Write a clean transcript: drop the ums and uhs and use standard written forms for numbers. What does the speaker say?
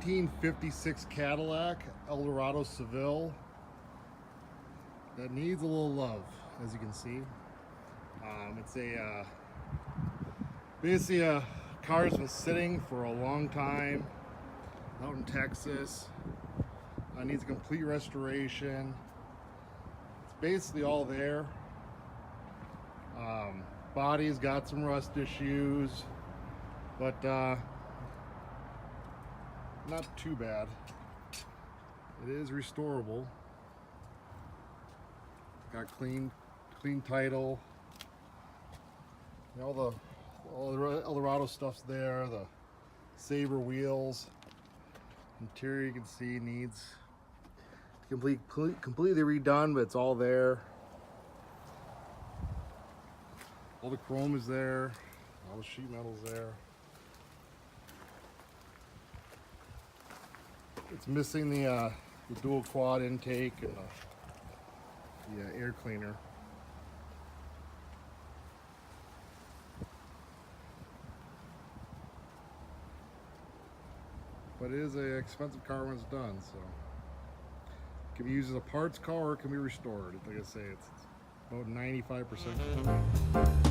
1956 Cadillac Eldorado Seville that needs a little love, as you can see. It's a basically a car that's been sitting for a long time out in Texas. Needs a complete restoration. It's basically all there. Body's got some rust issues, but not too bad. It is restorable. Got clean title. All the Eldorado stuff's there. The Sabre Wheels. Interior, you can see, needs completely redone, but it's all there. All the chrome is there. All the sheet metal's there. It's missing the dual quad intake and the air cleaner. But it is an expensive car when it's done, so it can be used as a parts car or it can be restored. Like I say, it's about 95%.